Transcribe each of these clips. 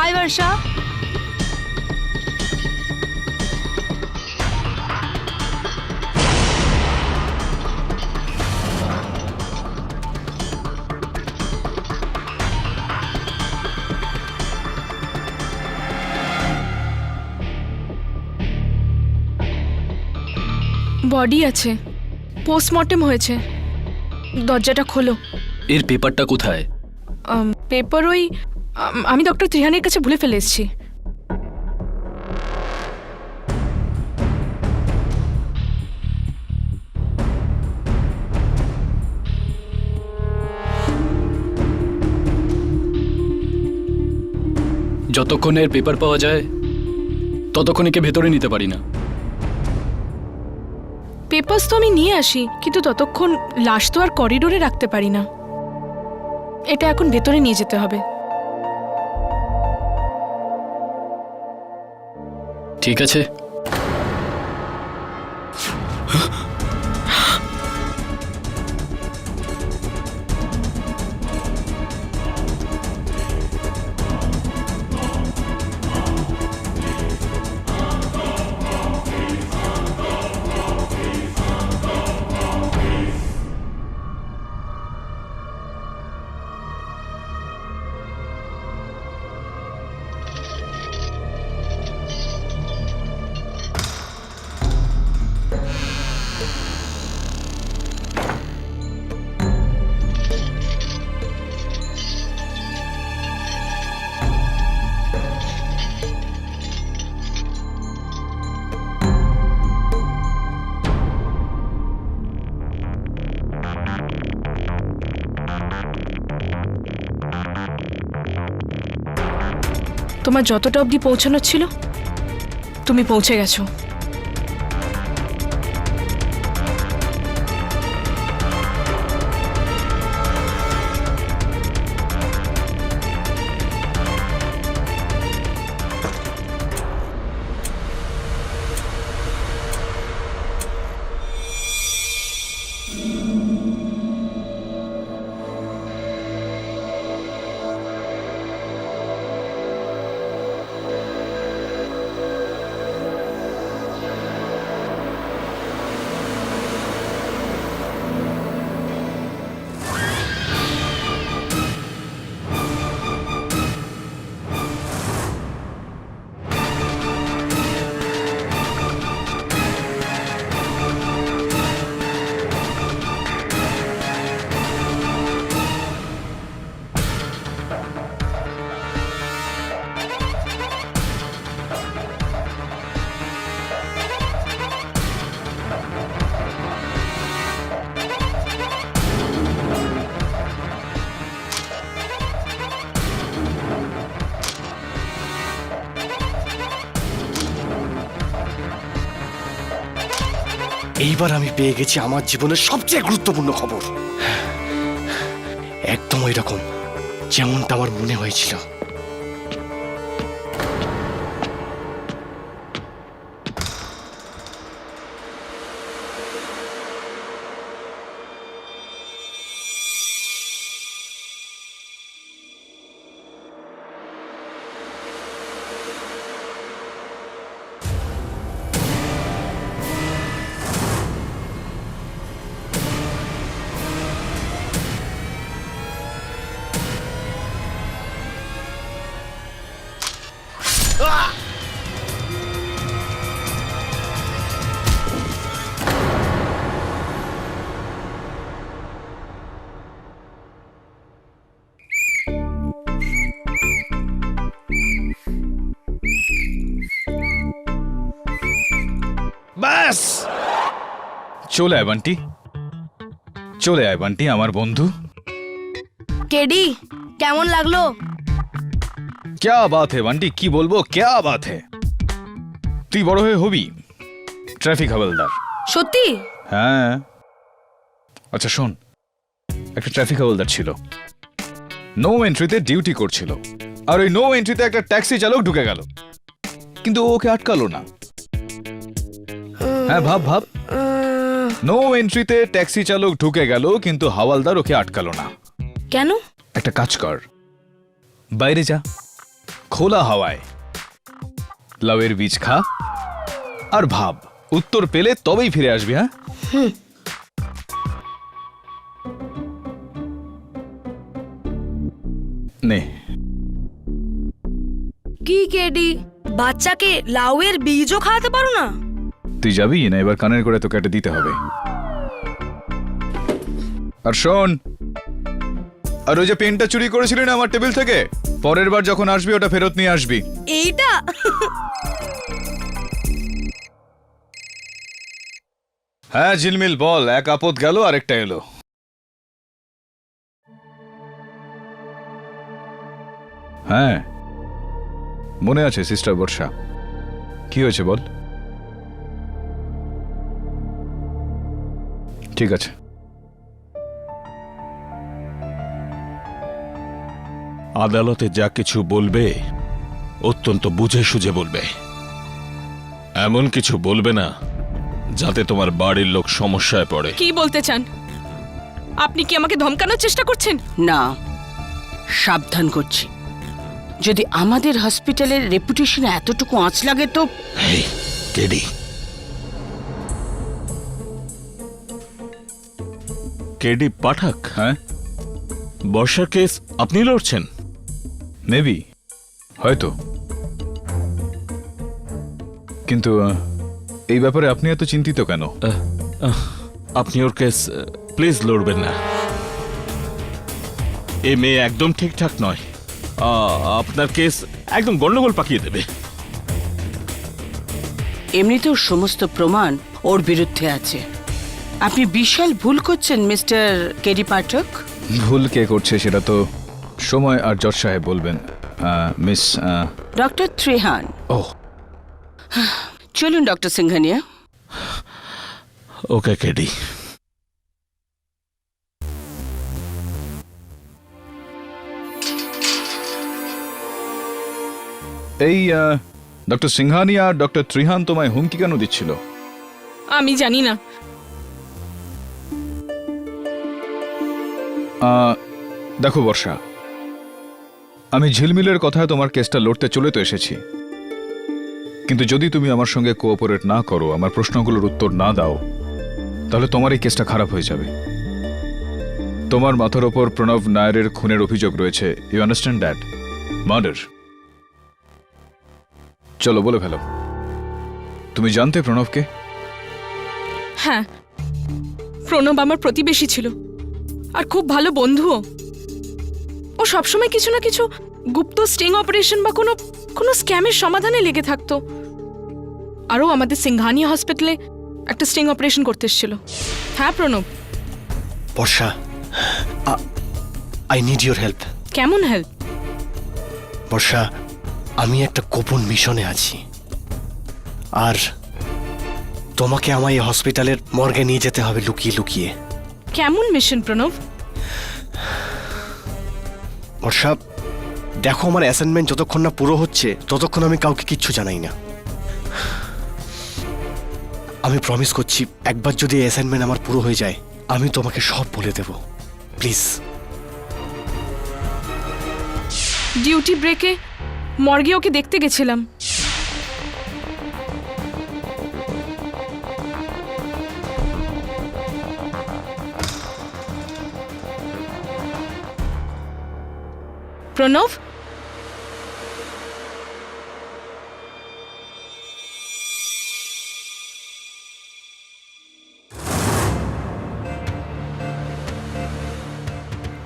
हाय वर्षा। Body আছে, postmortem হয়েছে। দরজাটা খোলো। এর পেপারটা কোথায়? পেপার ওই আমি ডক্টর ত্রিহানের কাছে ভুলে ফেলে এসেছি। যতক্ষণ এর পেপার পাওয়া যায় ততক্ষণ একে ভেতরে নিতে পারি না। পেপারস তো আমি নিয়ে আসি, কিন্তু ততক্ষণ লাশ তো আর করিডোরে রাখতে পারি না। এটা এখন ভেতরে নিয়ে যেতে হবে। ঠিক আছে। তোমার যতটা অবধি পৌঁছানোর ছিল তুমি পৌঁছে গেছো। এইবার আমি পেয়ে গেছি আমার জীবনের সবচেয়ে গুরুত্বপূর্ণ খবর। একদম ওই রকম যেমনটা আমার মনে হয়েছিল। ব্যাস, চলে আয় বান্টি, চলে আয় বান্টি, আমার বন্ধু। কেডি, কেমন লাগলো? ক্যা বাত হে বান্টি, কি বলবো, ক্যা বাত হে। তুই বড় হয়ে হবি ট্রাফিক হাওলদার। সত্যি? হ্যাঁ। আচ্ছা শোন, একটা ট্রাফিক হাওলদার ছিল, নো এন্ট্রিতে ডিউটি করছিল, আর ওই নো এন্ট্রিতে একটা ট্যাক্সি চালক ঢুকে গেল, কিন্তু ও ওকে আটকালো না। হ্যাঁ ভাব ভাব, নো এন্ট্রিতে ট্যাক্সি চালক ঢুকে গেল কিন্তু হাওলদার ওকে আটকালো না। কেন? একটা কাজ কর, বাইরে যা, খোলা হাওয়ায় লাউয়ের বীজ খা আর ভাব, উত্তর পেলে তবেই ফিরে আসবি। হ্যাঁ, নে। কি কেডি, বাচ্চাকে লাউয়ের বীজও খাওয়াতে পারো না? তুই যাবি না? এবার কানের করে তোকে একটা দিতে হবে। আর শোন, আর ওই যে পেনটা চুরি করেছিলি না আমার টেবিল থেকে, পরের বার যখন আসবি ওটা ফেরত নিয়ে আসবি। এইটা হ্যাঁ ঝিলমিল বল, এক আপদ গেল আরেকটা এলো। হ্যাঁ মনে আছে সিস্টার বর্ষা, কি হয়েছে বল। ঠিক আছে, আদালতে যা কিছু বলবে অত্যন্ত বুঝে সুঝে বলবে। এমন কিছু বলবে না যাতে তোমার বাড়ির লোক সমস্যায় পড়ে। কি বলতে চান? আপনি কি আমাকে ধমকানোর চেষ্টা করছেন? না, সাবধান করছি। যদি আমাদের হসপিটালের রেপুটেশনে এতটুকু আঁচ লাগে তো। এই কেডি, কেডি পাঠক, হ্যাঁ বর্ষার কেস আপনি লড়ছেন? মেবি, হয়তো, কিন্তু এই ব্যাপারে আপনি এত চিন্তিত কেন? আপনি ওর কেস প্লিজ লড়বেন না। এ মেয়ে একদম ঠিকঠাক নয়। আপনার কেস একদম গন্ডগোল পাকিয়ে দেবে। এমনিতেও সমস্ত প্রমাণ ওর বিরুদ্ধে আছে। আপনি বিশাল ভুল করছেন মিস্টার কেডি পাঠক। ভুল কে করছে সেটা তো সময় আর জজ সাহেব বলবেন। Miss doctor Trihan. ও চলুন ডক্টর সিংঘানিয়া। ওকে কেডি। এই ডক্টর সিংহানি আর ডক্টর ত্রিহান তোমায় হুমকি কেন দিচ্ছিল? আমি জানি না। দেখো বর্ষা, আমি ঝিলমিলের কথায় তোমার কেসটা লড়তে চলে তো এসেছি, কিন্তু যদি তুমি আমার সঙ্গে কোঅপারেট না করো, আমার প্রশ্নগুলোর উত্তর না দাও, তাহলে তোমার এই কেসটা খারাপ হয়ে যাবে। তোমার মাথার ওপর প্রণব নায়ারের খুনের অভিযোগ রয়েছে। You understand that? মার্ডার। চলো বলে ফেলো, তুমি জানতে প্রণবকে? হ্যাঁ, প্রণব আমার প্রতিবেশী ছিল আর খুব ভালো বন্ধুও। ও সবসময় কিছু না কিছু গুপ্ত স্টিং অপারেশন বা কোনো কোনো স্ক্যামের সমাধানে লেগে থাকতো। আরও আমাদের সিংঘানিয়া হসপিটালে একটা স্টিং অপারেশন করতে এসেছিল। হ্যাঁ প্রণব। বর্ষা, আই নিড ইউর হেল্প। কেমন হেল্প? বর্ষা, আমি একটা গোপন মিশনে আছি, আর তোমাকে আমায় এই হসপিটালের মর্গে নিয়ে যেতে হবে লুকিয়ে লুকিয়ে। কেমন মিশন প্রণব? বর্ষা, দেখো, আমার অ্যাসাইনমেন্ট যতক্ষণ না পুরো হচ্ছে ততক্ষণ আমি কাউকে কিচ্ছু জানাই না। আমি প্রমিস করছি, একবার যদি অ্যাসাইনমেন্ট আমার পুরো হয়ে যায় আমি তোমাকে সব বলে দেব। প্লিজ। ডিউটি ব্রেকে মর্গে ওকে দেখতে গেছিলাম। প্রণব,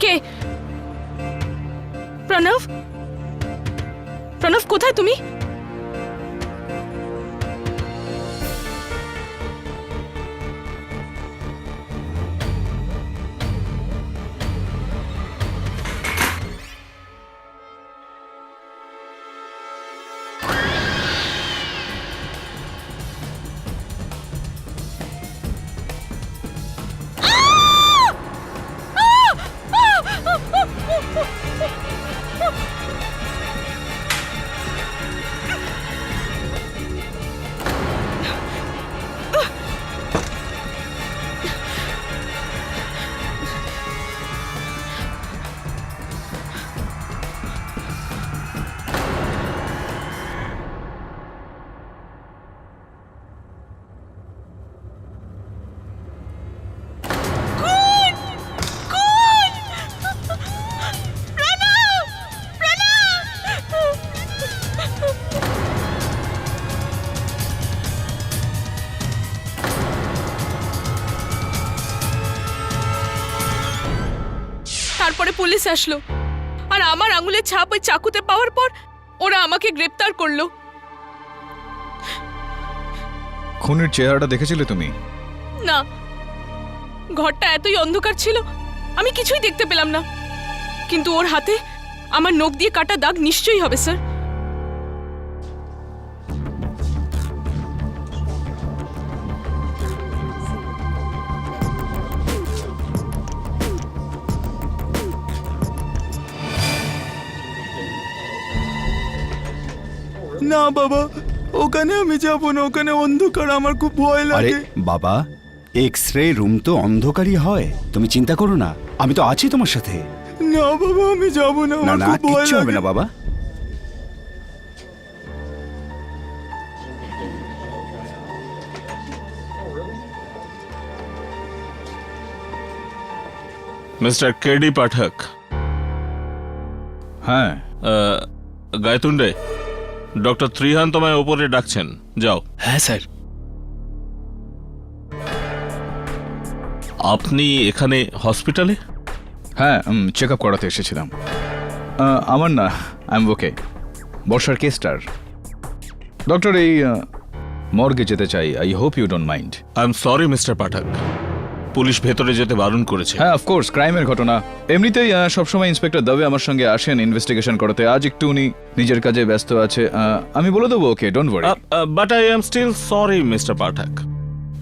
কে? প্রণব, প্রণব কোথায় তুমি? তারপরে পুলিশ আসলো আর আমার আঙুলের ছাপ ওই চাকুতে পাওয়ার পর ওরা আমাকে গ্রেপ্তার করলো। খুনির চেহারাটা দেখেছিলে তুমি? না, ঘরটা এতই অন্ধকার ছিল আমি কিছুই দেখতে পেলাম না, কিন্তু ওর হাতে আমার নখ দিয়ে কাটা দাগ নিশ্চয়ই হবে স্যার। না বাবা, ওখানে আমি যাব না, ওখানে অন্ধকার, আমার খুব ভয় আরে লাগে। বাবা, এক্স রে রুম তো অন্ধকারই হয়, তুমি চিন্তা করো না, আমি তো আছি তোমার সাথে। না বাবা, আমি যাব না, না আমার না, খুব ভয় কিচ্ছু হবে লাগে। না বাবা। মিস্টার কেডি পাঠক, হ্যাঁ, গায়তুন্ডে, ডক্টর ত্রিহান তোমায় ওপরে ডাকছেন, যাও। হ্যাঁ স্যার। আপনি এখানে হসপিটালে? হ্যাঁ, চেক আপ করাতে এসেছিলাম। আমার না, আই এম ওকে। বর্ষার কেসটার ডক্টর এই মর্গে যেতে চাই, I hope you don't mind. I am sorry mister Pathak, police ভেতরে যেতে বারণ করেছে। হ্যাঁ, অফকোর্স, ক্রাইমের ঘটনা। এমনিতেই সবসময় ইন্সপেক্টর দবে আমার সঙ্গে আসেন ইনভেস্টিগেশন করতে। আজ একটু উনি নিজের কাজে ব্যস্ত আছে, আমি বলে দেবো okay, don't worry. But I am still sorry mister Pathak,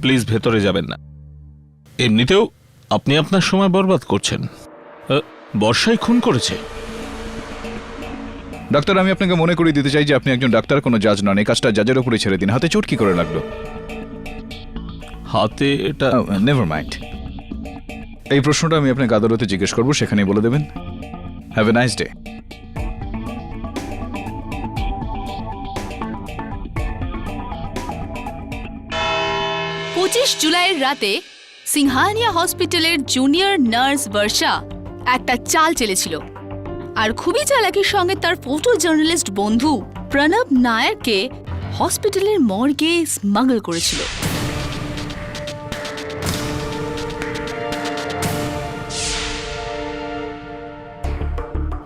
please ভেতরে যাবেন না। এমনিতেও আপনি আপনার সময় বরবাদ করছেন। বর্ষায় খুন করেছে। ডাক্তার, আমি আপনাকে মনে করিয়ে দিতে চাই যে আপনি একজন ডাক্তার, কোনো জাজ নন। এই কাজটা জাজের উপরে ছেড়ে দিন। হাতে চোট কি করে লাগলো? হাতে এটা নেভার মাইন্ড, এই প্রশ্নটা আমি আপনাকে আদালতে জিজ্ঞেস করবো, সেখানেই বলে দেবেন। Have a nice day. 25 জুলাইয়ের রাতে সিংহানিয়া হসপিটালের জুনিয়র নার্স বর্ষা একটা চাল চেলেছিল আর খুবই চালাকির সঙ্গে তার ফটো জার্নালিস্ট বন্ধু প্রণব নায়ারকে হসপিটালের মর্গে স্মাগল করেছিল।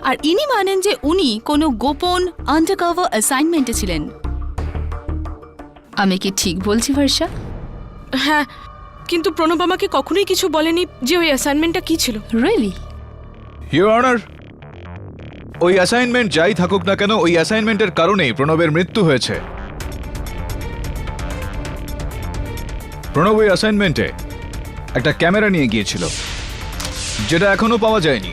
আর ইনি মানেন যে উনি কোনো গোপন আন্ডারকভার অ্যাসাইনমেন্টে ছিলেন। আমি কি ঠিক বলছি বর্ষা? হ্যাঁ, কিন্তু প্রণব আমাকে কখনোই কিছু বলেনি যে ওই অ্যাসাইনমেন্টটা কি ছিল। রিয়েলি? ইউর অনার, ওই অ্যাসাইনমেন্ট যাই থাকুক না কেন, ওই অ্যাসাইনমেন্টের কারণেই প্রণবের মৃত্যু হয়েছে। প্রণব ওই অ্যাসাইনমেন্টে একটা ক্যামেরা নিয়ে গিয়েছিল, যেটা এখনো পাওয়া যায়নি।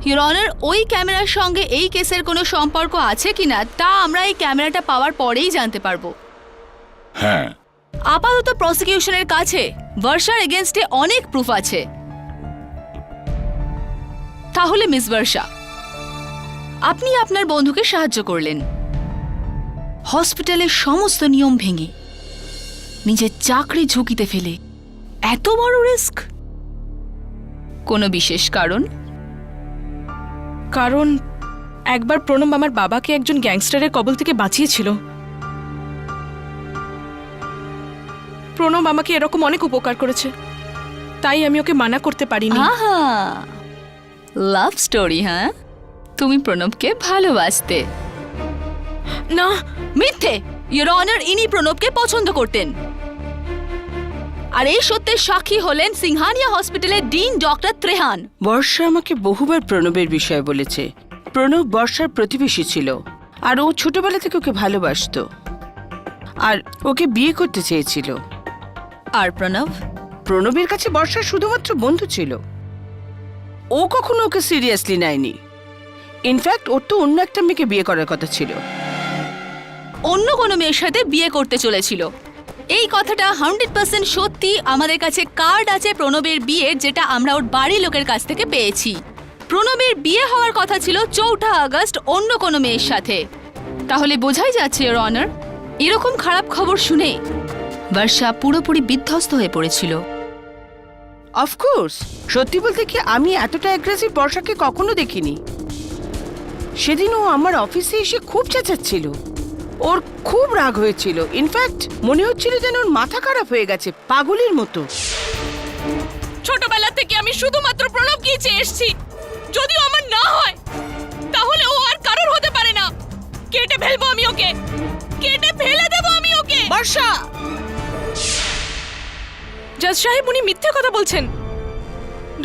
ইউর অনার, ওই ক্যামেরার সঙ্গে এই কেসের কোনো সম্পর্ক আছে কিনা তা আমরা এই ক্যামেরাটা পাওয়ার পরেই জানতে পারবো। হ্যাঁ, আপাতত প্রসিকিউশনের কাছে বর্ষার এগেইনস্টে অনেক প্রুফ আছে। তাহলে মিস বর্ষা, আপনি আপনার বন্ধুকে সাহায্য করলেন হসপিটালের সমস্ত নিয়ম ভেঙে, নিজের চাকরি ঝুঁকিতে ফেলে। এত বড় রিস্ক? কোনো বিশেষ কারণ? কারণ একবার প্রণব আমার বাবাকে একজন গ্যাংস্টারের কবল থেকে বাঁচিয়েছিল। প্রণব আমাকে এরকম অনেক উপকার করেছে, তাই আমি ওকে মানা করতে পারিনি। আহা, লাভ স্টোরি। হ্যাঁ, তুমি প্রণবকে ভালোবাসতে? না, মিথ্যে। ইওর অনার, ইনি প্রণবকে পছন্দ করতেন। আর এই সত্যের সাক্ষী হলেন সিংহানিয়া হসপিটালের ডিন ডক্টর ত্রেহান। বর্ষা আমাকে বহুবার প্রণবের বিষয়ে বলেছে। প্রণব বর্ষার প্রতিবেশী ছিল আর ও ছোটবেলা থেকে ওকে ভালোবাসতো আর ওকে বিয়ে করতে চেয়েছিল। আর প্রণব? প্রণবের কাছে বর্ষা শুধুমাত্র বন্ধু ছিল, ও কখনো ওকে সিরিয়াসলি নেয়নি। ইনফ্যাক্ট ওর তো অন্য একটা মেয়েকে বিয়ে করার কথা ছিল। অন্য কোনো মেয়ের সাথে বিয়ে করতে চলেছিল। এই কথাটা 100% সত্যি। আমাদের কাছে কার্ড আছে প্রণবের বিয়ের, যেটা আমরা ওর বাড়ির লোকের কাছ থেকে পেয়েছি। প্রণবের বিয়ে হওয়ার কথা ছিল 4 আগস্ট অন্য কোনো মেয়ের সাথে। তাহলে বোঝাই যাচ্ছে ইওর অনার, এরকম খারাপ খবর শুনে বর্ষা পুরোপুরি বিধ্বস্ত হয়ে পড়েছিল। অফকোর্স, সত্যি বলতে কি আমি এতটা অ্যাগ্রেসিভ বর্ষাকে কখনো দেখিনি। সেদিন ও আমার অফিসে এসে খুব চেঁচাচ্ছিল, ওর খুব রাগ হয়েছিল। ইনফ্যাক্ট মনে হচ্ছিল যেন ওর মাথা খারাপ হয়ে গেছে, পাগলের মতো। ছোটবেলা থেকে আমি শুধুমাত্র প্রণবকেই চেয়ে এসেছি। যদিও আমার না হয় তাহলে ও আর কারোর হতে পারে না। কেটে ফেলবো আমি ওকে, কেটে ফেলে দেবো আমি ওকে। বর্ষা, জাজ সাহেব, উনি মিথ্যে কথা বলছেন।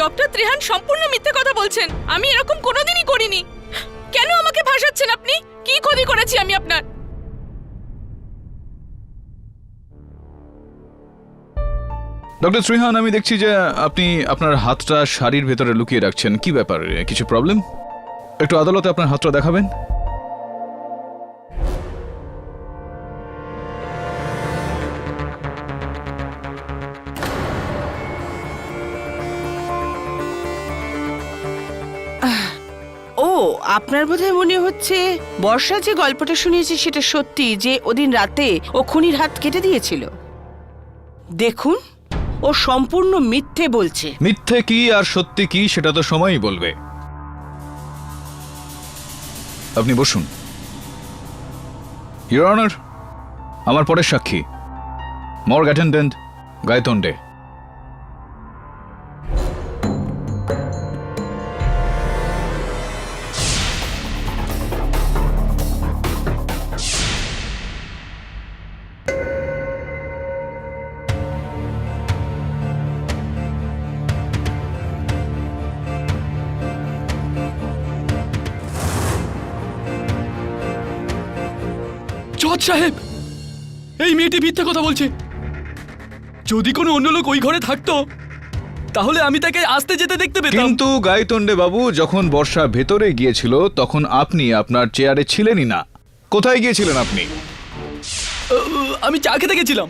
ডক্টর ত্রিহান সম্পূর্ণ মিথ্যে কথা বলছেন। আমি এরকম কোনোদিনই করিনি। কেন আমাকে ভাসাচ্ছেন আপনি? কি ক্ষতি করেছি আমি আপনার? ডক্টর ত্রিহান, আমি দেখছি যে আপনি আপনার হাতটা শাড়ির ভেতরে লুকিয়ে রাখছেন। কি ব্যাপার, কিছু প্রবলেম? একটু আদালতে আপনার হাতটা দেখাবেন। ও আপনার বোধহয় মনে হচ্ছে বর্ষা যে গল্পটা শুনিয়েছে সেটা সত্যি, যে ওদিন রাতে ও খুনির হাত কেটে দিয়েছিল। দেখুন, ও সম্পূর্ণ মিথ্যে বলছে। মিথ্যে কি আর সত্যি কি সেটা তো সময়ই বলবে। আপনি বসুন। ইওর অনার, আমার পরের সাক্ষী মর্গ অ্যাটেন্ডেন্ট গায়তোন্ডে। জজ সাহেব, এই মেয়েটি মিথ্যে কথা বলছে। যদি কোনো অন্য লোক ওই ঘরে থাকতো তাহলে আমি তাকে আসতে যেতে দেখতে পেতাম। কিন্তু গায়তোন্ডে বাবু, যখন বর্ষা ভেতরে গিয়েছিল তখন আপনি আপনার চেয়ারে ছিলেনই না। কোথায় গিয়েছিলেন আপনি? আমি চা খেতে গেছিলাম।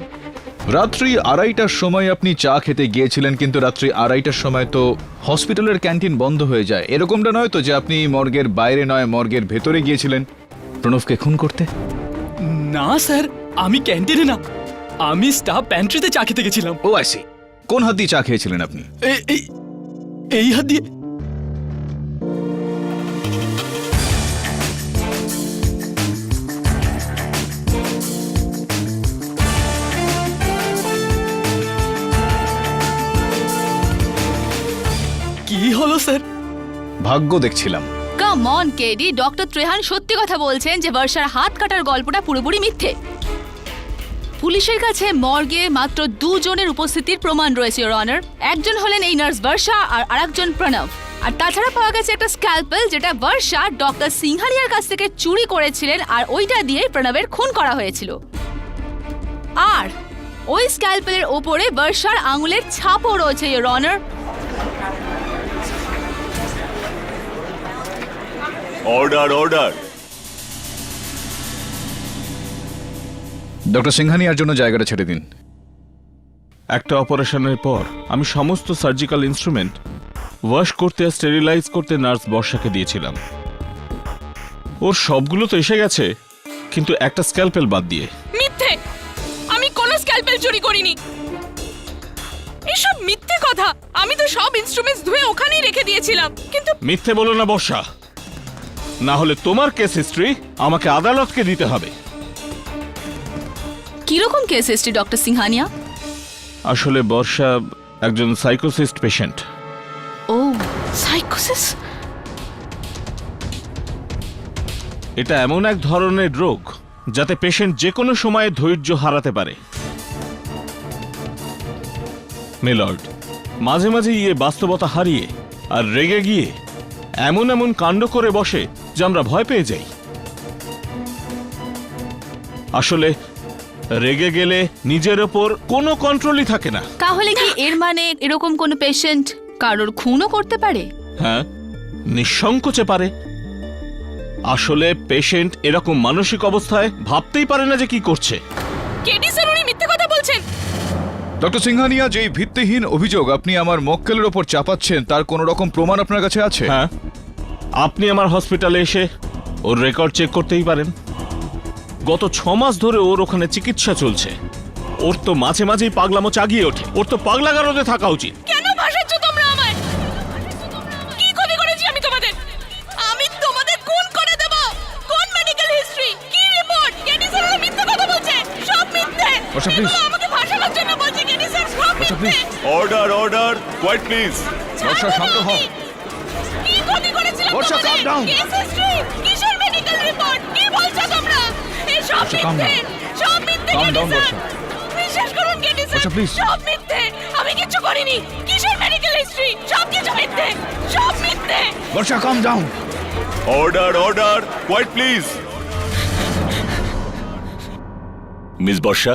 রাত্রি 2:30টার সময় আপনি চা খেতে গিয়েছিলেন, কিন্তু রাত্রি 2:30টার সময় তো হসপিটালের ক্যান্টিন বন্ধ হয়ে যায়। এরকমটা নয় তো যে আপনি মর্গের বাইরে নয় মর্গের ভেতরে গিয়েছিলেন প্রণবকে খুন করতে? না স্যার, আমি ক্যান্টিনে না, আমি স্টাফ প্যান্ট্রিতে চা খেতে গেছিলাম। ও আই সি। কোন হাত দিয়ে চা খেয়েছিলেন আপনি? এই হাত দিয়ে। কি হলো স্যার? ভাগ্য দেখছিলাম। Come on KD, doctor Trihan সত্যি কথা বলছেন যে বর্ষার হাত কাটার গল্পটা পুরোপুরি মিথ্যে। পুলিশের কাছে মর্গে মাত্র 2 জনের উপস্থিতির প্রমাণ রয়েছে, ইওর অনার। একজন হলেন এই নার্স বর্ষা আর আরেকজন প্রণব। আর তাছাড়া পাওয়া গেছে একটা স্ক্যালপেল, যেটা বর্ষা ডক্টর সিংহানিয়ার কাছ থেকে চুরি করেছিলেন, আর ওইটা দিয়ে প্রণবের খুন করা হয়েছিল। আর ওই স্ক্যালপেলের ওপরে বর্ষার আঙুলের ছাপও রয়েছে, your honour. Order, order. Doctor সিংহানিয়ার জন্য জায়গাটা ছেড়ে দিন। একটা অপারেশনের পর আমি সমস্ত সার্জিক্যাল ইনস্ট্রুমেন্ট ওয়াশ করতে আর স্টেরিলাইজ করতে নার্স বর্ষাকে দিয়েছিলাম। ওর সবগুলো তো এসে গেছে, কিন্তু একটা স্ক্যালপেল বাদ দিয়ে। মিথ্যে! আমি কোনো স্ক্যালপেল চুরি করিনি। এসব মিথ্যে কথা। আমি তো সব ইনস্ট্রুমেন্টস ধুয়ে ওখানেই রেখে দিয়েছিলাম। কিন্তু মিথ্যে বলো না বর্ষা, না হলে তোমার কেস হিস্ট্রি আমাকে আদালতকে দিতে হবে। কিরকম কেস হিস্ট্রি ডক্টর সিংহানিয়া? আসলে বর্ষা একজন সাইকোসিস্ট পেশেন্ট। ও, সাইকোসিস? এটা এমন এক ধরনের রোগ যাতে পেশেন্ট যে কোনো সময়ে ধৈর্য হারাতে পারে। মিলর্ড, মাঝে মাঝে বাস্তবতা হারিয়ে আর রেগে গিয়ে এমন এমন কাণ্ড করে বসে যে আমরা ভয় পেয়ে যাই। আসলে রেগে গেলে নিজের ওপর কোনো কন্ট্রোলই থাকে না। তাহলে কি এর মানে এরকম কোনো পেশেন্ট কারোর খুনও করতে পারে? হ্যাঁ, নিঃসংকোচে পারে। আসলে পেশেন্ট এরকম মানসিক অবস্থায় ভাবতেই পারে না যে কি করছে। কেডি স্যার, উনি মিথ্যে কথা বলছেন। ডক্টর সিংহানিয়া, যেই ভিত্তিহীন অভিযোগ আপনি আমার মক্কেলের ওপর চাপাচ্ছেন তার কোনো রকম প্রমাণ আপনার কাছে আছে? হ্যাঁ, আপনি আমার হসপিটালে এসে ওর রেকর্ড চেক করতেই পারেন। গত 6 মাস ধরে ওর ওখানে চিকিৎসা চলছে। ওর তো মাঝে মাঝেই পাগলামো চাগিয়ে ওঠে। ওর তো পাগলাগারদে থাকা উচিত। কেন ভাসাচ্ছ তোমরা আমায়? কি ক্ষতি করেছি আমি তোমাদের? আমি তোমাদের খুন করে দেব। কোন মেডিকেল হিস্ট্রি, কি রিপোর্ট? কেডি স্যার মিথ্যে কথা বলছে, সব মিথ্যে। বর্ষা, প্লিজ। আমাকে ভাসানোর জন্য বলছে কেডি স্যার, সব মিথ্যে। Order, order. Quiet please. Barsha শান্ত হও। কি ক্ষতি করেছিলাম Barsha, calm down. Case history কিসের মেডিকেল রিপোর্ট কি বলছো তোমরা এই সব বর্ষা, calm মিথ্যে down. সব মিথ্যে Calm down, কেডি স্যার বর্ষা। বিশ্বাস করুন কেডি স্যার বর্ষা, please. সব মিথ্যে আমি কিছু করিনি কিসের মেডিকেল হিস্ট্রি সব কিছু মিথ্যে সব মিথ্যে Barsha calm down. Order order, quiet please. Miss Barsha,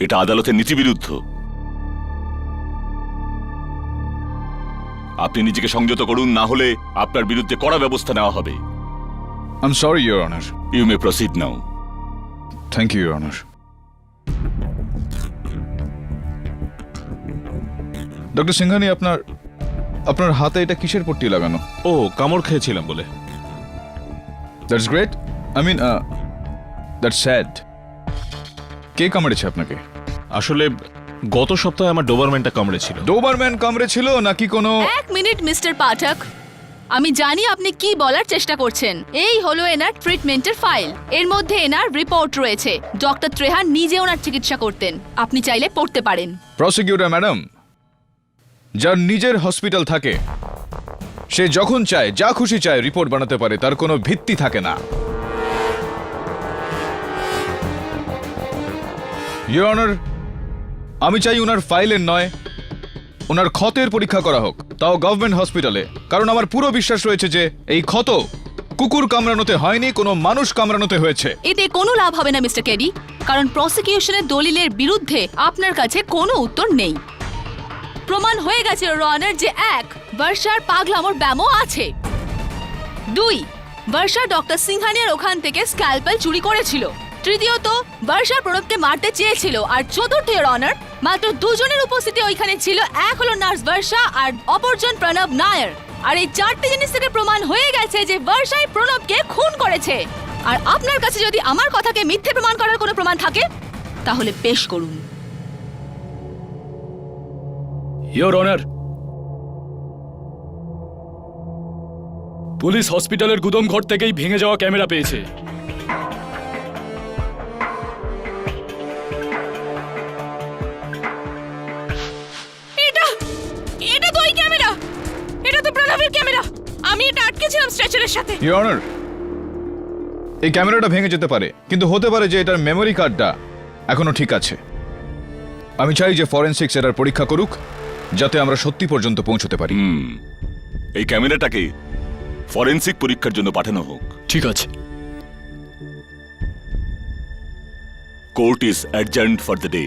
এটা আদালতের নীতি বিরুদ্ধ। আপনি নিজেকে সংযত করুন, না হলে আপনার বিরুদ্ধে কড়া ব্যবস্থা নেওয়া হবে। I am sorry your honour. You may proceed now. Thank you your honour. Doctor Singhani, আপনার হাতে এটা কিসের পট্টি লাগানো? ও কামড় খেয়েছিলাম বলে। That's great. I mean that's sad. কে কামড়েছে আপনাকে? আসলে গত সপ্তাহে আমার ডোবারম্যানটা কামড়েছিল। ডোবারম্যান কামড়েছিল নাকি কোনো? এক মিনিট মিস্টার পাঠক, আমি জানি আপনি কি বলার চেষ্টা করছেন। এই হলো এনার ট্রিটমেন্টের ফাইল, এর মধ্যে এনার রিপোর্ট রয়েছে। ডক্টর ত্রেহান নিজে ওনার চিকিৎসা করতেন, আপনি চাইলে পড়তে পারেন। প্রসিকিউটর ম্যাডাম, যার নিজের হসপিটাল থাকে সে যখন চায় যা খুশি চায় রিপোর্ট বানাতে পারে, তার কোনো ভিত্তি থাকে না। ইওর অনার, আমি চাই ওনার ফাইলের নয়, ওনার ক্ষতের পরীক্ষা করা হোক, তাও গভর্নমেন্ট হসপিটালে। কারণ আমার পুরো বিশ্বাস রয়েছে যে এই ক্ষত কুকুর কামড়ানোতে হয়নি, কোনো মানুষ কামড়ানোতে হয়েছে। এতে কোনো লাভ হবে না মিস্টার কেডি, কারণ প্রসিকিউশনের দলিলের বিরুদ্ধে আপনার কাছে কোনো উত্তর নেই। প্রমাণ হয়ে গেছে ইওর অনার যে 1, বর্ষার পাগলামোর ব্যামো আছে। 2, বর্ষা ডক্টর সিংহানিয়ার ওখান থেকে স্ক্যালপেল চুরি করেছিল। তৃতীয়ত, বর্ষা প্রণবকে মারতে চেয়েছিল। আর চতুর্থ ইওর অনার, মাত্র 2 জনের উপস্থিতি ওইখানে ছিল। এক হলো নার্স বর্ষা আর অপরজন প্রণব নায়ার। আর এই 4টে জিনিস থেকে প্রমাণ হয়ে গেছে যে বর্ষাই প্রণবকে খুন করেছে। আর আপনার কাছে যদি আমার কথাকে মিথ্যে প্রমাণ করার কোনো প্রমাণ থাকে তাহলে পেশ করুন। ইওর অনার, পুলিশ হসপিটালের গুদম ঘর থেকেই ভেঙে যাওয়া ক্যামেরা পেয়েছে। এটা তো ওই ক্যামেরা, এটা তো প্রণবের ক্যামেরা। আমি এটা আটকেছিলাম স্ট্রেচারের সাথে। ইওর অনার, এই ক্যামেরাটা ভেঙে যেতে পারে, কিন্তু হতে পারে যে এটার মেমোরি কার্ডটা এখনো ঠিক আছে। আমি চাই যে ফরেনসিক্স এটার পরীক্ষা করুক, যাতে আমরা সত্যি পর্যন্ত পৌঁছতে পারি। এই ক্যামেরাটাকে ফরেনসিক পরীক্ষার জন্য পাঠানো হোক। ঠিক আছে। Court is adjourned for the day.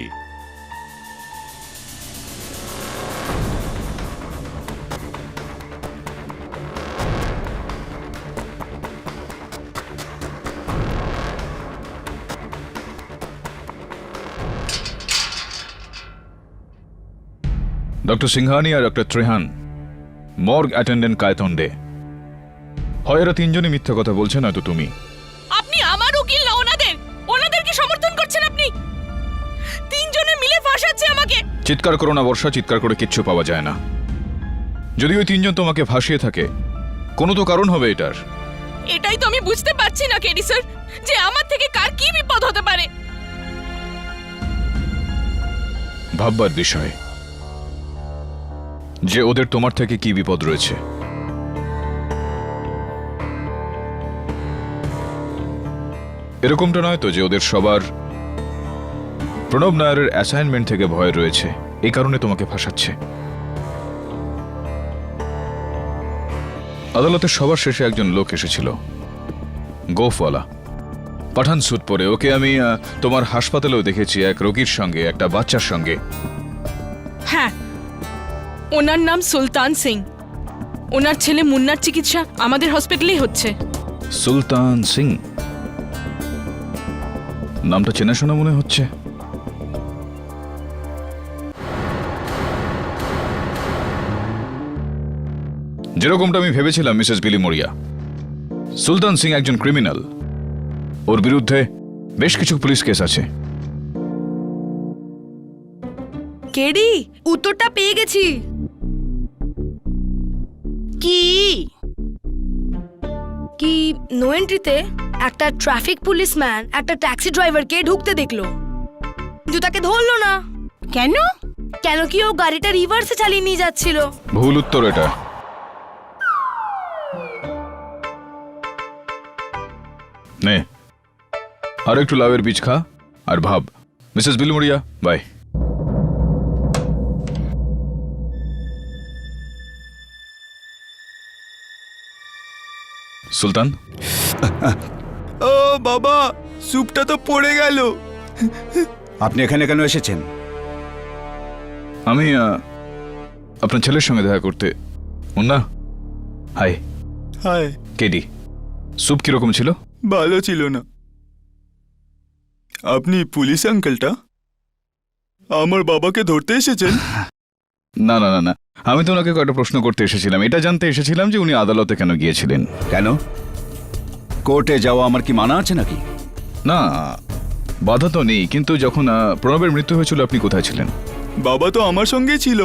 Doctor Singhani আর ডক্টর ত্রেহান মর্গ অ্যাটেন্ডেন্ট কায়তন ডে। হয় এরা তিনজনই মিথ্যা কথা বলছে, নয়তো তুমি। আপনি আমার উকিল না ওনাদেরকে সমর্থন করছেন। আপনি 3 জনে মিলে ফাঁসাচ্ছে আমাকে। চিৎকার করো না বর্ষা, চিৎকার করে কিচ্ছু পাওয়া যায় না। যদি ওই 3 জন তোমাকে ভাসিয়ে থাকে, কোনো তো কারণ হবে এটার। এটাই তো আমি বুঝতে পারছি না কেডি স্যার, যে আমার থেকে কার কি বিপদ হতে পারে। ভাববার বিষয় যে ওদের তোমার থেকে কি বিপদ রয়েছে। এরকমটা নয় তো যে ওদের সবার প্রণব নায়ারের অ্যাসাইনমেন্ট থেকে ভয় রয়েছে, এই কারণে তোমাকে ফাঁসাচ্ছে। আদালতের সবার শেষে একজন লোক এসেছিল, গোফওয়ালা, পাঠান স্যুট পরে। ওকে আমি তোমার হাসপাতালেও দেখেছি, এক রোগীর সঙ্গে, একটা বাচ্চার সঙ্গে। হ্যাঁ, ওনার নাম সুলতান সিং। ওনার ছেলে মুন্নার চিকিৎসা আমাদের হসপিটালেই হচ্ছে। সুলতান সিং নামটা চেনাশোনা মনে হচ্ছে। যেরকমটা আমি ভেবেছিলাম মিসেস বিলি মরিয়া, সুলতান সিং একজন ক্রিমিনাল। ওর বিরুদ্ধে বেশ কিছু পুলিশ কেস আছে। কেডি, উত্তরটা পেয়ে গেছি। কি কি নো এন্ট্রিতে একটা ট্রাফিক পুলিশম্যান একটা ট্যাক্সি ড্রাইভারকে ঢুকতে দেখলো, কিন্তু তাকে ধরলো না। কেন? কেন কি ও গাড়িটা রিভার্সে চালিয়ে নিয়ে যাচ্ছিল? ভুল উত্তর এটা। নে আর একটু লাউয়ের বীজ খা আর ভাব। Mrs বিলমুড়িয়া, by. সুলতান, ও বাবা, স্যুপটা তো পড়ে গেল। আপনি এখানে কেন এসেছেন? আমি আপনার ছেলের সঙ্গে দেখা করতে। মুন্না, হাই। হায়, কেডি, স্যুপ কিরকম ছিল? ভালো ছিল না। আপনি পুলিশ আঙ্কেলটা আমার বাবাকে ধরতে এসেছেন? না না না না, আমি তো ওনাকে কয়েকটা প্রশ্ন করতে এসেছিলাম। এটা জানতে এসেছিলাম যে উনি আদালতে কেন গিয়েছিলেন। কেন? কোর্টে যাওয়া আমার কি মানা আছে নাকি? না, বাধা তো নেই, কিন্তু যখন প্রণবের মৃত্যু হয়েছিল আপনি কোথায় ছিলেন? বাবা তো আমার সঙ্গেই ছিল,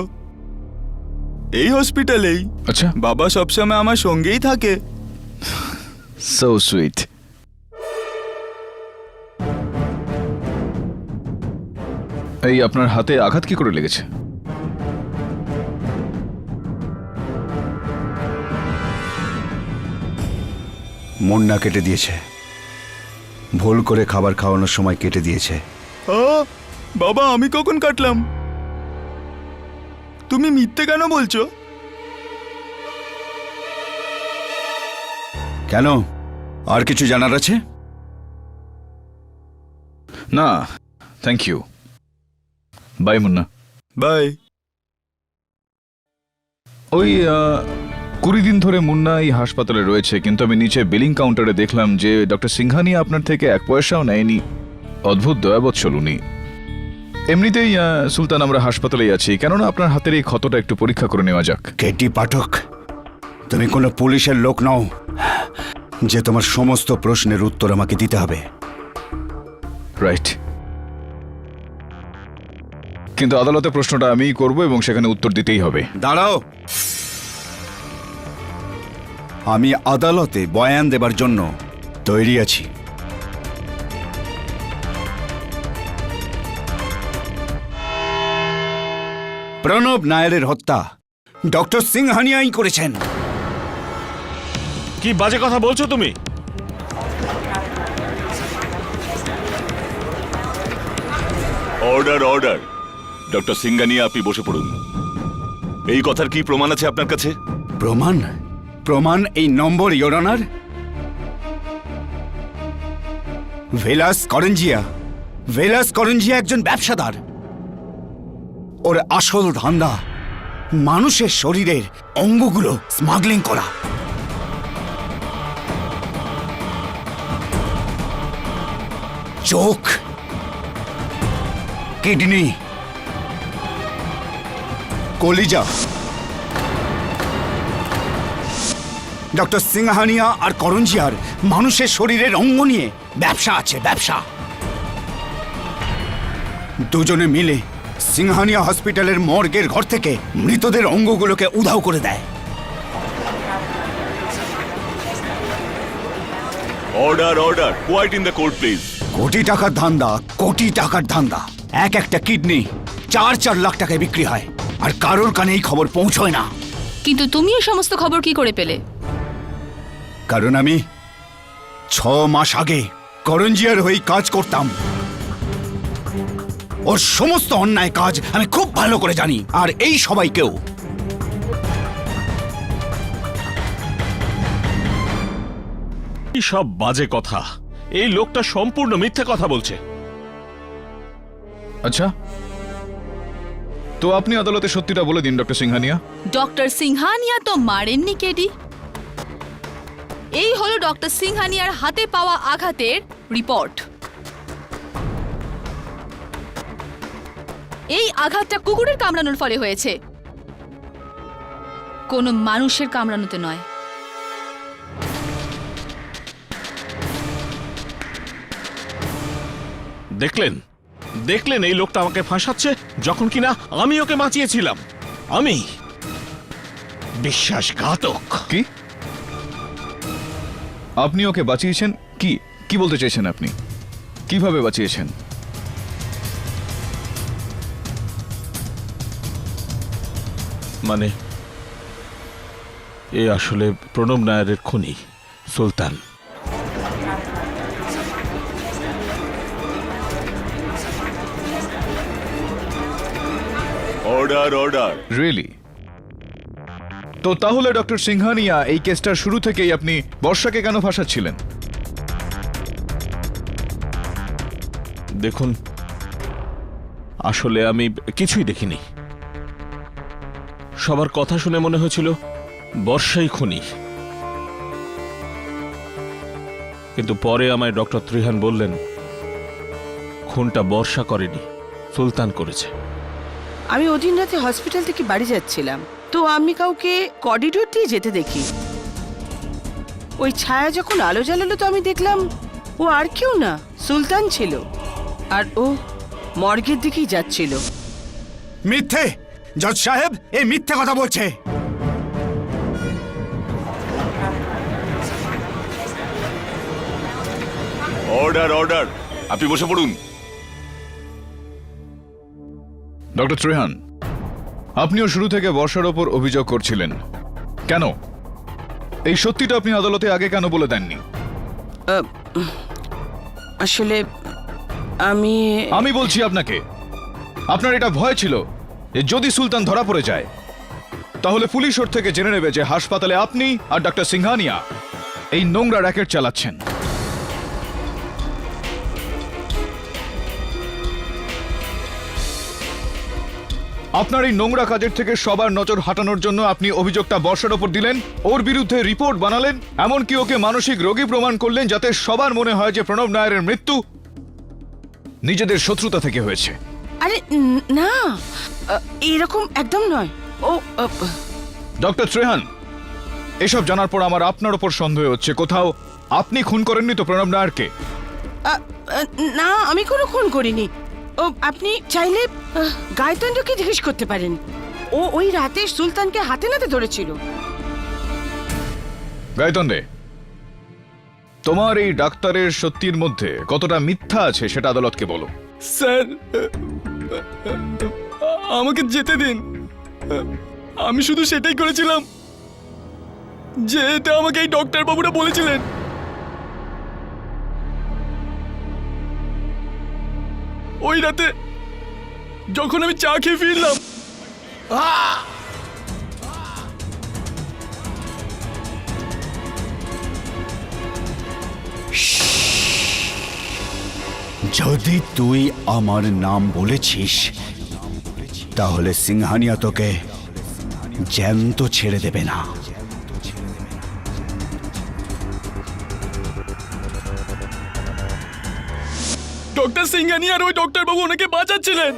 এই হসপিটালেই। আচ্ছা, বাবা সবসময় আমার সঙ্গেই থাকে। So sweet. এই আপনার হাতে আঘাত কি করে লেগেছে? মুন্না কেটে দিয়েছে, ভুল করে খাবার খাওয়ানোর সময় কেটে দিয়েছে। বাবা, আমি কখন কাটলাম? তুমি মিথ্যে কেন বলছো? কেন, আর কিছু জানার আছে? না, thank you. Bye Munna. Bye. ওই 20 দিন ধরে মুন্না এই হাসপাতালে রয়েছে, কিন্তু আমি নিচে বিলিং কাউন্টারে দেখলাম যে ডক্টর সিংহানিয়া আপনার থেকে 1 পয়সাও নেয়নি। অদ্ভুত দয়াবৎসল উনি। এমনিতেই সুলতান, আমরা হাসপাতালেই আছি, কেননা আপনার হাতের এই ক্ষতটা একটু পরীক্ষা করে নেওয়া যাক। কেটি পাঠক, তুমি কোনো পুলিশের লোক নও যে তোমার সমস্ত প্রশ্নের উত্তর আমাকে দিতে হবে। রাইট, কিন্তু আদালতে প্রশ্নটা আমিই করব এবং সেখানে উত্তর দিতেই হবে। দাঁড়াও, আমি আদালতে বয়ান দেবার জন্য তৈরি আছি। প্রণব নায়ারের হত্যা ডক্টর সিংহানিয়াই করেছেন। কি বাজে কথা বলছো তুমি? Order, order. ডক্টর সিংহানিয়া, আপনি বসে পড়ুন। এই কথার কি প্রমাণ আছে আপনার কাছে? প্রমাণ? প্রমাণ এই নম্বর, ইওর অনার। ভেলাস করঞ্জিয়া একজন ব্যবসাদার। ওর আসল ধান্দা মানুষের শরীরের অঙ্গগুলো স্মাগলিং করা। চোখ, কিডনি, কলিজা। ডক্টর সিংহানিয়া আর করঞ্জিয়ার মানুষের শরীরের অঙ্গ নিয়ে ব্যবসা আছে, ব্যবসা। দুজনে মিলে সিংহানিয়া হসপিটালের মর্গের ঘর থেকে মৃতদের অঙ্গগুলোকে উধাও করে দেয়। Order, order. Quiet in the court, please. কোটি টাকার ধান্দা, কোটি টাকার ধান্দা। একটা কিডনি 4 লাখ টাকায় বিক্রি হয়, আর কারোর কানে এই খবর পৌঁছয় না। কিন্তু তুমি এই সমস্ত খবর কি করে পেলে? কারণ আমি 6 মাস আগে করঞ্জিয়ার হয়ে কাজ করতাম। ওর সমস্ত অন্যায় কাজ আমি খুব ভালো করে জানি, আর এই সবাইকেও। কি সব বাজে কথা! এই লোকটা সম্পূর্ণ মিথ্যে কথা বলছে। আচ্ছা, তো আপনি আদালতে সত্যিটা বলে দিন ডক্টর সিংহানিয়া। ডক্টর সিংহানিয়া তো মারেননি কেডি। এই হলো ডক্টর সিংহানিয়ার হাতে পাওয়া আঘাতের রিপোর্ট। এই আঘাতটা কুকুরের কামড়ানোর ফলে হয়েছে, কোনো মানুষের কামড়ানোতে নয়। দেখলেন, দেখলেন এই লোকটা আমাকে ফাঁসাচ্ছে, যখন কিনা আমি ওকে বাঁচিয়েছিলাম। আমি বিশ্বাসঘাতক। কি? আপনি ওকে বাঁচিয়েছেন? কি কি বলতে চাইছেন আপনি? কিভাবে বাঁচিয়েছেন? মানে এ আসলে প্রণব নায়ারের খুনি সুলতান। Order order. রিয়েলি? তো তাহলে ডক্টর সিংহানিয়া এই কেসটার শুরু থেকেই আপনি বর্ষাকে কেন ফাঁসাচ্ছিলেন? দেখুন, আসলে আমি কিছুই দেখিনি। সবার কথা শুনে মনে হয়েছিল বর্ষাই খুনি, কিন্তু পরে আমায় ডক্টর ত্রিহান বললেন খুনটা বর্ষা করেনি, সুলতান করেছে। আমি ওদিন রাতে হসপিটাল থেকে বাড়ি যাচ্ছিলাম, তো আমি কাউকে করিডোর দিয়ে যেতে দেখি। ওই ছায়া যখন আলো জ্বালালো তো আমি দেখলাম ও আর কেউ না, সুলতান ছিল। আর ও মর্গের দিকেই যাচ্ছিল। মিথ্যে! জজ সাহেব এই মিথ্যে কথা বলছে। Order order. আপনি বসে পড়ুন। ডক্টর ত্রিহান, আপনিও শুরু থেকে বর্ষার ওপর অভিযোগ করছিলেন, কেন? এই সত্যিটা আপনি আদালতে আগে কেন বলে দেননি? আসলে আমি বলছি আপনাকে, আপনার এটা ভয় ছিল যে যদি সুলতান ধরা পড়ে যায় তাহলে পুলিশ ওর থেকে জেনে নেবে যে হাসপাতালে আপনি আর ডক্টর সিংহানিয়া এই নোংরা র্যাকেট চালাচ্ছেন। আপনার এই নোংরা কাজের থেকে সবার নজর হাঁটানোর জন্য আপনি অভিযোগটা বর্ষার ওপর দিলেন, ওর বিরুদ্ধে রিপোর্ট বানালেন, এমনকি ওকে মানসিক রোগী প্রমাণ করলেন যাতে সবার মনে হয় যে প্রণব নায়ারের মৃত্যু নিজেদের শত্রুতা থেকে হয়েছে। আরে না, এরকম একদম নয়। ও ডক্টর ত্রিহান, এসব জানার পর আমার আপনার ওপর সন্দেহ হচ্ছে কোথাও আপনি খুন করেননি তো প্রণব নায়ারকে? না, আমি কোনো খুন করিনি। ও আপনি চাইলে গায়তন্দ্রকে জিজ্ঞেস করতে পারেন। ও ওই রাতে সুলতানকে হাতে নাতে ধরেছিল। গায়তন্ডে, তোমার এই ডাক্তারের সত্যির মধ্যে কতটা মিথ্যা আছে সেটা আদালতকে বলো। স্যার, আমাকে যেতে দিন। আমি শুধু সেটাই করেছিলাম যে এটা আমাকে এই ডক্টর বাবুরা বলেছিলেন। ওই রাতে যখন আমি চা খেয়ে ফিরলাম, যদি তুই আমার নাম বলেছিস তাহলে সিংহানিয়া তোকে জ্যান্ত ছেড়ে দেবে না। ডক্টর সিংহানি আর ওই ডক্টর বাবু ওনাকে বাঁচাচ্ছিলেন,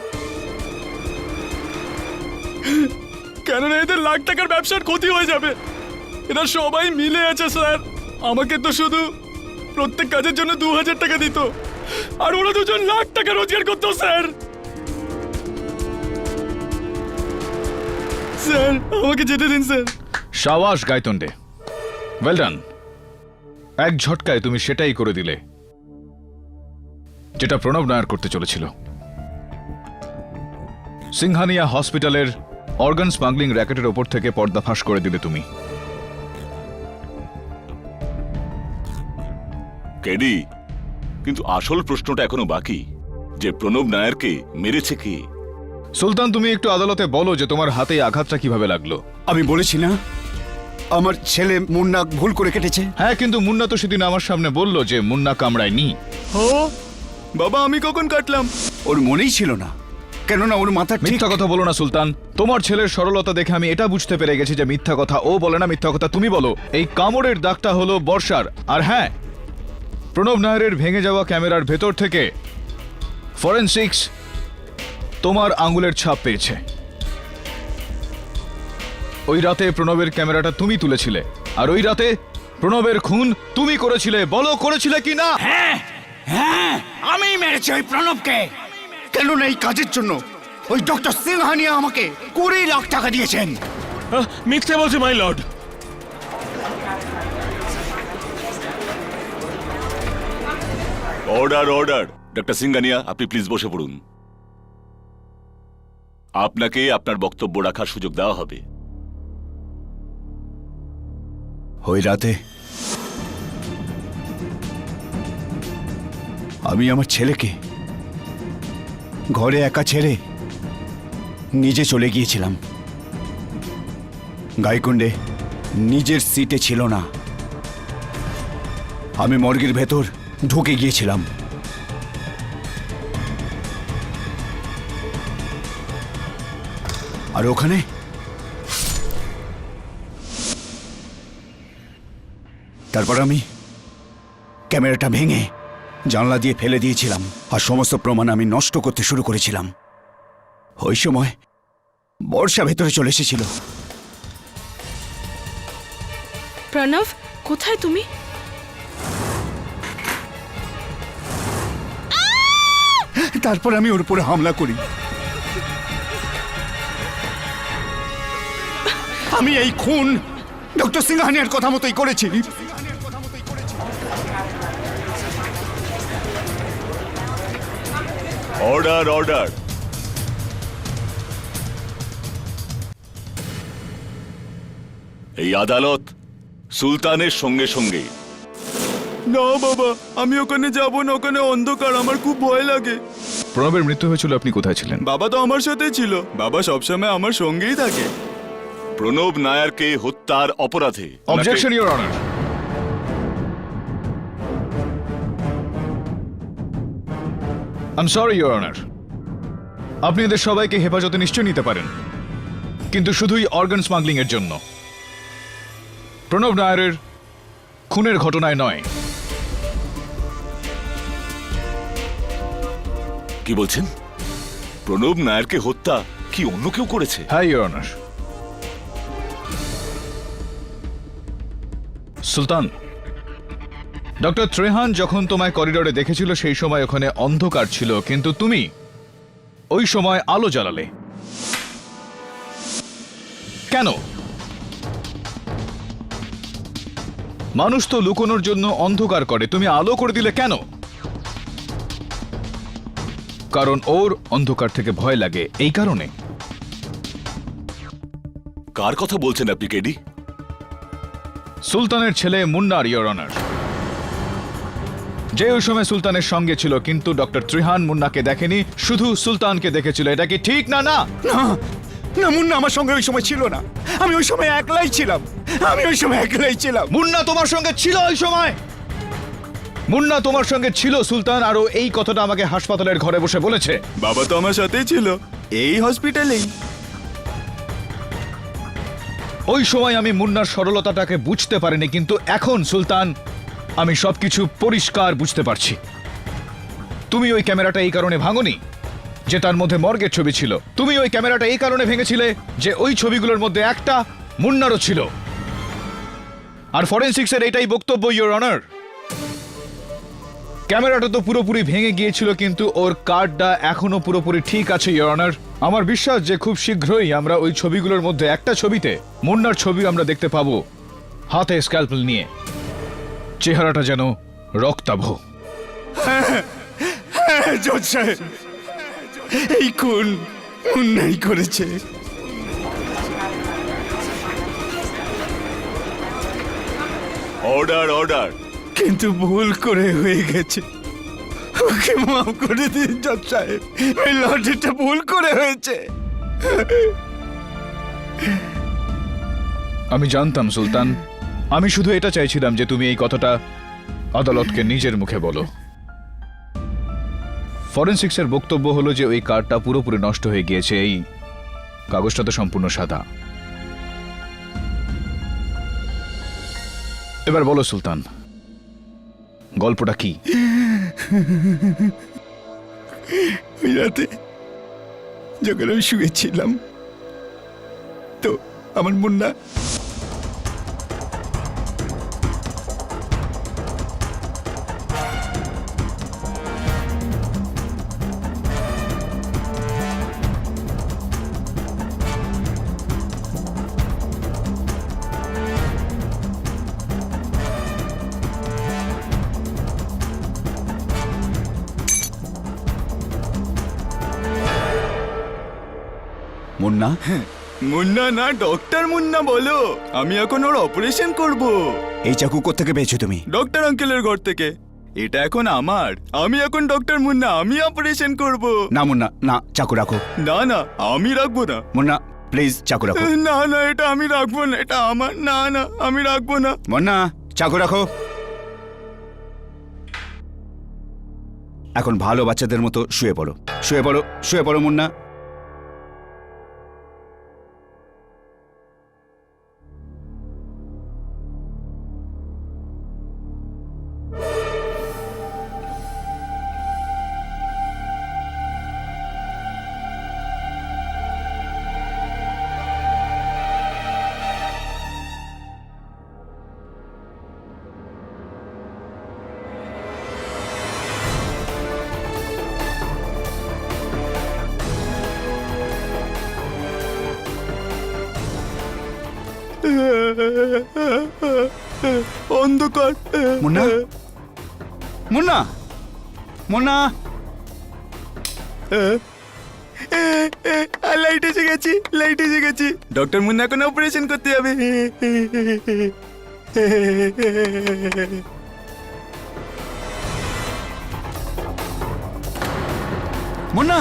কেননা এদের লাখ টাকার ব্যবসার ক্ষতি হয়ে যাবে। এরা সবাই মিলে আছে স্যার। আমাকে তো শুধু প্রত্যেক কাজের জন্য 2000 টাকা দিত, আর ওরা দুজন লাখ টাকা রোজগার করতো স্যার। স্যার, আমাকে যেতে দিন স্যার। সাবাস গায়তন্ডে, ওয়েল ডান। এক ঝটকায় তুমি সেটাই করে দিলে যেটা প্রণব নায়ার করতে চলেছিল। সিংহানিয়া হসপিটালের অর্গান স্মাগলিং র্যাকেটের ওপর থেকে পর্দাফাঁস করে দিলে তুমি। কেডি, কিন্তু আসল প্রশ্নটা এখনো বাকি, যে প্রণব নায়ারকে মেরেছে কে? সুলতান, তুমি একটু আদালতে বলো যে তোমার হাতে আঘাতটা কিভাবে লাগলো। আমি বলেছি না আমার ছেলে মুন্না ভুল করে কেটেছে। হ্যাঁ, কিন্তু মুন্না তো সেদিন আমার সামনে বলল যে মুন্না কামড়ায়নি। ও বাবা, আমি কখন কাটলাম? ওর মনেই ছিল না, কেননা ওর মাথা ঠিক। মিথ্যা কথা বলো না সুলতান। তোমার ছেলের সরলতা দেখে আমি এটা বুঝতে পেরে গেছি যে মিথ্যা কথা ও বলে না, মিথ্যা কথা তুমি বলো। এই কামড়ের দাগটা হলো বর্ষার। আর হ্যাঁ, প্রণব নায়ারের ভেঙে যাওয়া ক্যামেরার ভেতর থেকে ফরেনসিক্স তোমার আঙ্গুলের ছাপ পেয়েছে। ওই রাতে প্রণবের ক্যামেরাটা তুমি তুলেছিলে, আর ওই রাতে প্রণবের খুন তুমি করেছিলে। বলো, করেছিলে কি না? হ্যাঁ হ্যাঁ, আমি মেরেছি ওই প্রণবকে, কেননা এই কাজের জন্য ওই ডক্টর সিংহানিয়া আমাকে 20 লাখ টাকা দিয়েছেন। মিথ্যে বলছে my lord. Order order. Doctor Singhania, আপনি প্লিজ বসে পড়ুন। আপনাকে আপনার বক্তব্য রাখার সুযোগ দেওয়া হবে। ওই রাতে আমি আমার ছেলেকে ঘরে একা ছেড়ে নিজে চলে গিয়েছিলাম। গাইকুণ্ডে নিজের সিটে ছিল না, আমি মর্গের ভেতর ঢুকে গিয়েছিলাম। আর ওখানে তারপর আমি ক্যামেরাটা ভেঙে জানলা দিয়ে ফেলে দিয়েছিলাম আর সমস্ত প্রমাণ আমি নষ্ট করতে শুরু করেছিলাম। ওই সময় বর্ষা ভেতরে চলে এসেছিল। প্রণব, কোথায় তুমি? তারপর আমি ওর উপরে হামলা করি। আমি এই খুন ডক্টর সিংহানিয়ার কথা মতোই করেছি। Order order. এই আদালত সুলতানের সঙ্গে সঙ্গে না বাবা, আমি ওখানে যাব না, ওখানে অন্ধকার, আমার খুব ভয় লাগে। প্রণবের মৃত্যু হয়েছিল, আপনি কোথায় ছিলেন? বাবা তো আমার সাথেই ছিল, বাবা সবসময় আমার সঙ্গেই থাকে। প্রণব নায়ারকে হত্যার অপরাধে objection, your honour. I am sorry, your honour. আপনি এদের সবাইকে হেফাজতে নিশ্চয় নিতে পারেন, কিন্তু শুধুই অর্গান স্মাগলিং এর জন্য, প্রণব নায়ারের খুনের ঘটনায় নয়। কি বলছেন? প্রণব নায়ারকে হত্যা কি অন্য কেউ করেছে? হ্যাঁ, your honour. Sultan, doctor Trehan যখন তোমায় করিডোরে দেখেছিল সেই সময় ওখানে অন্ধকার ছিল, কিন্তু তুমি ওই সময় আলো জ্বালালে কেন? মানুষ তো লুকোনোর জন্য অন্ধকার করে, তুমি আলো করে দিলে কেন? কারণ ওর অন্ধকার থেকে ভয় লাগে, এই কারণে। কার কথা বলছেন আপনি, কেডি? সুলতানের ছেলে মুন্নার, ইওর অনার। যে ওই সময় সুলতানের সঙ্গে ছিল, কিন্তু ডক্টর ত্রিহান মুন্নাকে দেখেনি, শুধু সুলতানকে দেখেছিল। এটা কি ঠিক? না না না না, মুন্না আমার সঙ্গে ওই সময় ছিল না, আমি ওই সময় একলাই ছিলাম, আমি ওই সময় একলাই ছিলাম। মুন্না তোমার সঙ্গে ছিল ওই সময়, মুন্না তোমার সঙ্গে ছিল সুলতান, আরও এই কথাটা আমাকে হাসপাতালের ঘরে বসে বলেছে। বাবা তো আমার সাথেই ছিল, এই হসপিটালেই। ওই সময় আমি মুন্নার সরলতাটাকে বুঝতে পারিনি, কিন্তু এখন সুলতান আমি সবকিছু পরিষ্কার বুঝতে পারছি। তুমি ওই ক্যামেরাটা এই কারণে ভাঙনি যে তার মধ্যে মর্গের ছবি ছিল, তুমি ওই ক্যামেরাটা এই কারণে ভেঙেছিলে যে ওই ছবিগুলোর মধ্যে একটা মুন্নারও ছিল। আর ফরেনসিক্সের এটাই বক্তব্য, ইওর অনার। ক্যামেরাটা তো পুরোপুরি ভেঙে গিয়েছিল, কিন্তু ওর কার্ডটা এখনো পুরোপুরি ঠিক আছে, ইওর অনার। আমার বিশ্বাস যে খুব শীঘ্রই আমরা ওই ছবিগুলোর মধ্যে একটা ছবিতে মুন্নার ছবি আমরা দেখতে পাবো, হাতে স্ক্যালপেল নিয়ে, চেহারাটা যেন রক্তাভ। জজ সাহেব, এই খুন মুন্নাই করেছে। Order order. কিন্তু ভুল করে হয়ে গেছে, ওকে মাফ করে দিন জজ সাহেব, এই লটারিটা ভুল করে হয়েছে। আমি জানতাম সুলতান, আমি শুধু এটা চাইছিলাম যে তুমি এই কথাটা আদালতকে নিজের মুখে বলো। ফরেনসিক্সের বক্তব্য হলো যে ওই কার্ডটা পুরোপুরি নষ্ট হয়ে গিয়েছে, এই কাগজটা তো সম্পূর্ণ সাদা। এবার বলো সুলতান, গল্পটা কি? ওই রাতে যখন আমি শুয়েছিলাম, তো আমার মুন্না মুন্না, মুন্না না, ডক্টর মুন্না বলো। আমি এখন ওর অপারেশন করব। এই চাকু কোত্থেকে পেয়েছো তুমি? ডক্টর আঙ্কেলের ঘর থেকে। এটা এখন আমার। আমি এখন ডক্টর মুন্না, আমি অপারেশন করব। না মুন্না, না, চাকু রাখো। না না, আমি রাখবো না। মুন্না প্লিজ চাকু রাখো। না না, এটা আমি রাখবো না, এটা আমার। না না, আমি রাখবো না। মুন্না চাকু রাখো। এখন ভালো বাচ্চাদের মতো শুয়ে পড়ো, শুয়ে পড়ো, শুয়ে পড়ো মুন্না। অন্ধকার। মুন্না, মুন্না, মুন্না। লাইট এসে গেছি, লাইট এসে গেছি। ডক্টর মুন্না এখন অপারেশন করতে যাবে। মুন্না,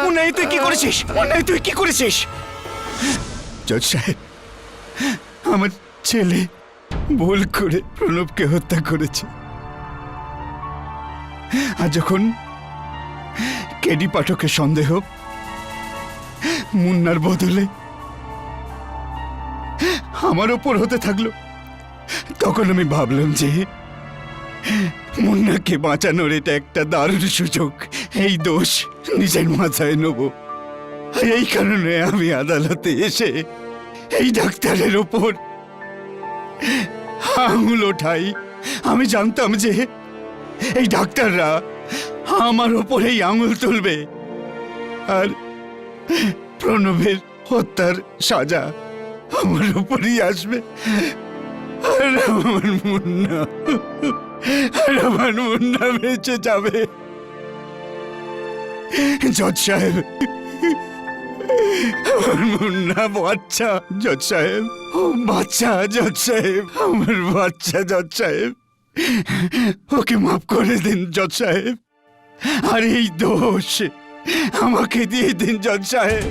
মুন্না, এই তুই কি করেছিস? মুন্না, এই তুই কি করেছিস? জজ সাহেব, আমার ছেলে ভুল করে প্রণবকে হত্যা করেছে। আর যখন কেডি পাঠকের সন্দেহ মুন্নার বদলে আমার ওপর হতে থাকলো, তখন আমি ভাবলাম যে মুন্নাকে বাঁচানোর এটা একটা দারুণ সুযোগ। এই দোষ নিজের মাথায় নেব। আর এই কারণে আমি আদালতে এসে এই ডাক্তারের ওপর আঙুল ওঠাই। আমি জানতাম যে এই ডাক্তাররা আমার ওপর এই আঙুল তুলবে আর প্রণবের হত্যার সাজা আমার উপরই আসবে। আর আমার মুন্না বেঁচে যাবে। জজ সাহেব, আমার মুন্না বাচ্চা। জজ সাহেব, ও বাচ্চা। জজ সাহেব, আমার বাচ্চা। জজ সাহেব, ওকে মাফ করে দিন জজ সাহেব। আর এই দোষ আমাকে দিয়ে দিন জজ সাহেব।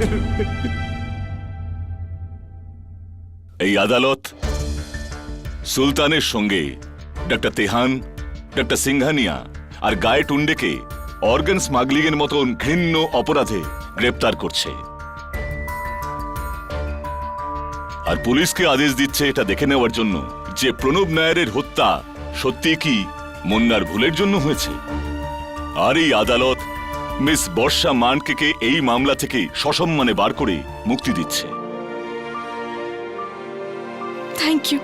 এই আদালত সুলতানের সঙ্গে ডক্টর তেহান, ডক্টর সিংহানিয়া আর গায়ে টুন্ডেকে অর্গান স্মাগলিং এর মতন ঘৃণ্য অপরাধে গ্রেপ্তার করছে। আর পুলিশকে আদেশ দিচ্ছে এটা দেখে নেওয়ার জন্য যে প্রণব নায়ারের হত্যা সত্যি কি মুন্নার ভুলের জন্য হয়েছে। আর এই আদালত মিস বর্ষা মানকে এই মামলা থেকে সসম্মানে বার করে মুক্তি দিচ্ছে। Thank you.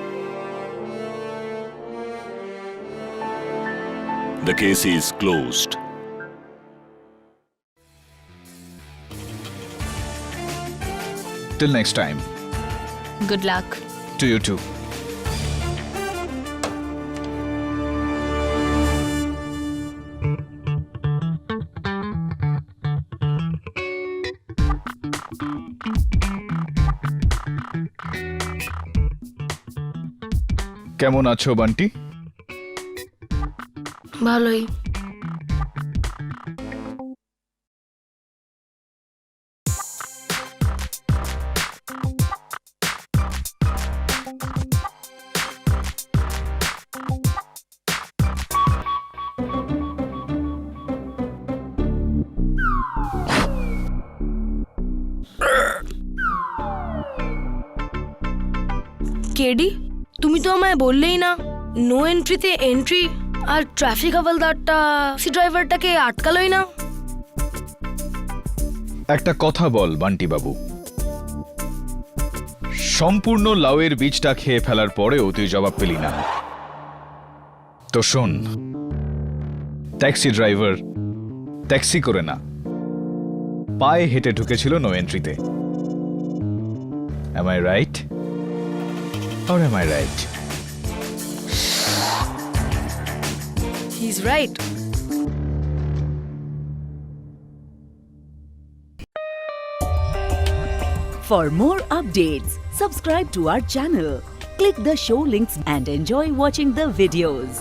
The case is closed. Till next time. Good luck. To you too. কেমন আছো বান্টি? ভালোই। কেডি, তুমি তো আমায় বললেই না নো এন্ট্রিতে এন্ট্রি, আর ট্রাফিক হাওলদারটা ট্যাক্সি ড্রাইভারটাকে আটকালোই না। একটা কথা বল বান্টি বাবু, সম্পূর্ণ লাউয়ের বীজটা খেয়ে ফেলার পরেও তুই জবাব পেলি না। তো শোন, ট্যাক্সি ড্রাইভার ট্যাক্সি করে না, পায়ে হেঁটে ঢুকেছিল no এন্ট্রিতে। Am I right? Or am I right? He's right. For more updates, subscribe to our channel, click the show links and enjoy watching the videos.